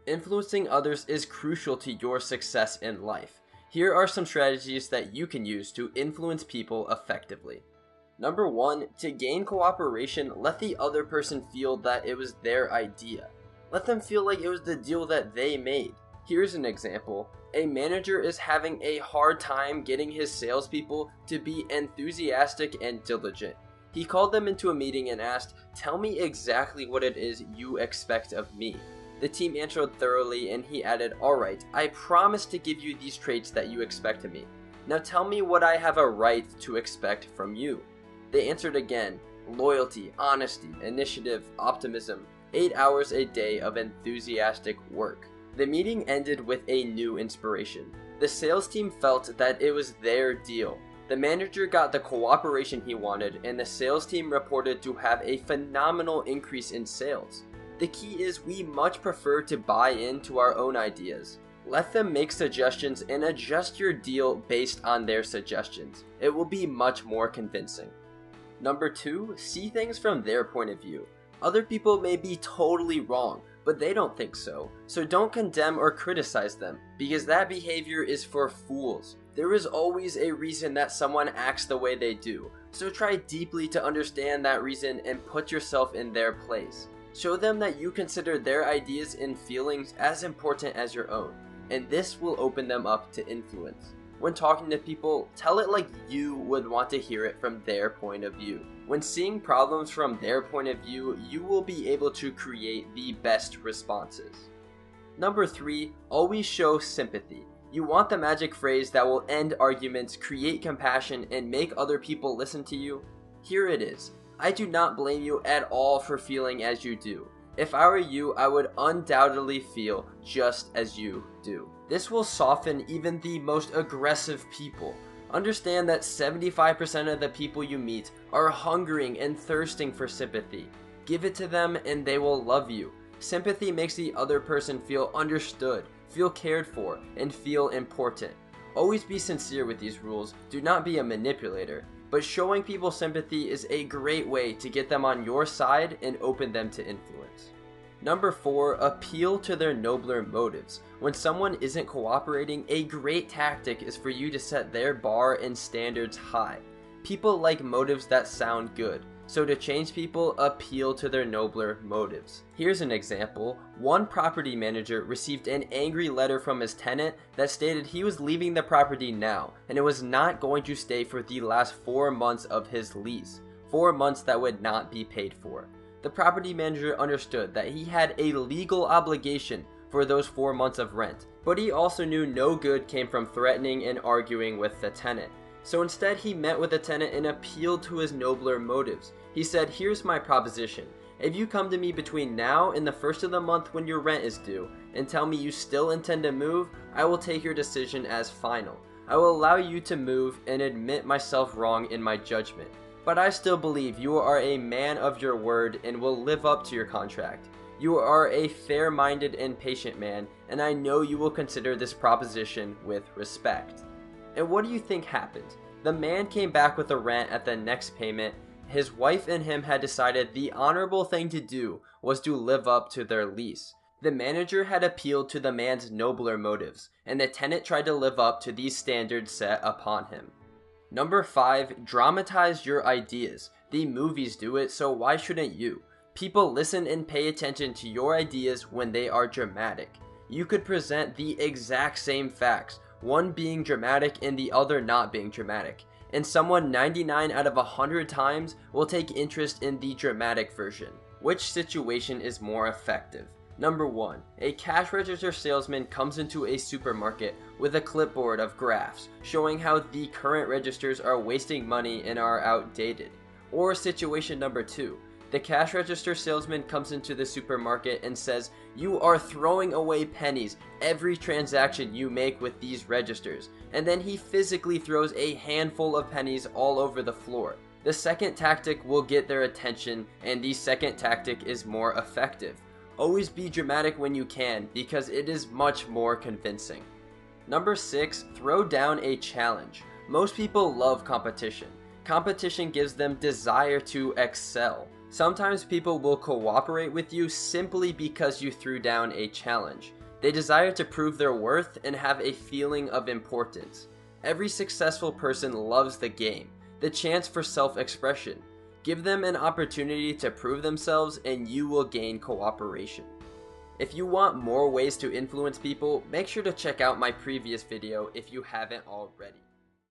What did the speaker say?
influencing others is crucial to your success in life. Here are some strategies that you can use to influence people effectively. Number 1, to gain cooperation, let the other person feel that it was their idea. Let them feel like it was the deal that they made. Here's an example. A manager is having a hard time getting his salespeople to be enthusiastic and diligent. He called them into a meeting and asked, "Tell me exactly what it is you expect of me." The team answered thoroughly and he added, "Alright, I promise to give you these traits that you expect of me. Now tell me what I have a right to expect from you." They answered again, "Loyalty, honesty, initiative, optimism, 8 hours a day of enthusiastic work." The meeting ended with a new inspiration. The sales team felt that it was their deal. The manager got the cooperation he wanted, and the sales team reported to have a phenomenal increase in sales. The key is we much prefer to buy into our own ideas. Let them make suggestions and adjust your deal based on their suggestions. It will be much more convincing. Number 2, see things from their point of view. Other people may be totally wrong, but they don't think so. So don't condemn or criticize them, because that behavior is for fools. There is always a reason that someone acts the way they do, so try deeply to understand that reason and put yourself in their place. Show them that you consider their ideas and feelings as important as your own, and this will open them up to influence. When talking to people, tell it like you would want to hear it from their point of view. When seeing problems from their point of view, you will be able to create the best responses. Number 3, always show sympathy. You want the magic phrase that will end arguments, create compassion, and make other people listen to you? Here it is. I do not blame you at all for feeling as you do. If I were you, I would undoubtedly feel just as you do. This will soften even the most aggressive people. Understand that 75% of the people you meet are hungering and thirsting for sympathy. Give it to them and they will love you. Sympathy makes the other person feel understood, feel cared for, and feel important. Always be sincere with these rules. Do not be a manipulator. But showing people sympathy is a great way to get them on your side and open them to influence. Number 4, appeal to their nobler motives. When someone isn't cooperating, a great tactic is for you to set their bar and standards high. People like motives that sound good, so to change people, appeal to their nobler motives. Here's an example. One property manager received an angry letter from his tenant that stated he was leaving the property now, and it was not going to stay for the last 4 months of his lease. 4 months that would not be paid for. The property manager understood that he had a legal obligation for those 4 months of rent, but he also knew no good came from threatening and arguing with the tenant. So instead he met with the tenant and appealed to his nobler motives. He said, "Here's my proposition. If you come to me between now and the first of the month when your rent is due and tell me you still intend to move, I will take your decision as final. I will allow you to move and admit myself wrong in my judgment. But I still believe you are a man of your word and will live up to your contract. You are a fair-minded and patient man, and I know you will consider this proposition with respect." And what do you think happened? The man came back with a rent at the next payment. His wife and him had decided the honorable thing to do was to live up to their lease. The manager had appealed to the man's nobler motives, and the tenant tried to live up to these standards set upon him. Number 5, dramatize your ideas. The movies do it, so why shouldn't you? People listen and pay attention to your ideas when they are dramatic. You could present the exact same facts, one being dramatic and the other not being dramatic, and someone 99 out of 100 times will take interest in the dramatic version. Which situation is more effective? Number 1, a cash register salesman comes into a supermarket with a clipboard of graphs showing how the current registers are wasting money and are outdated. Or situation number 2, the cash register salesman comes into the supermarket and says, "You are throwing away pennies every transaction you make with these registers," and then he physically throws a handful of pennies all over the floor. The second tactic will get their attention, and the second tactic is more effective. Always be dramatic when you can, because it is much more convincing. Number 6, throw down a challenge. Most people love competition. Competition gives them desire to excel. Sometimes people will cooperate with you simply because you threw down a challenge. They desire to prove their worth and have a feeling of importance. Every successful person loves the game, the chance for self-expression. Give them an opportunity to prove themselves and you will gain cooperation. If you want more ways to influence people, make sure to check out my previous video if you haven't already.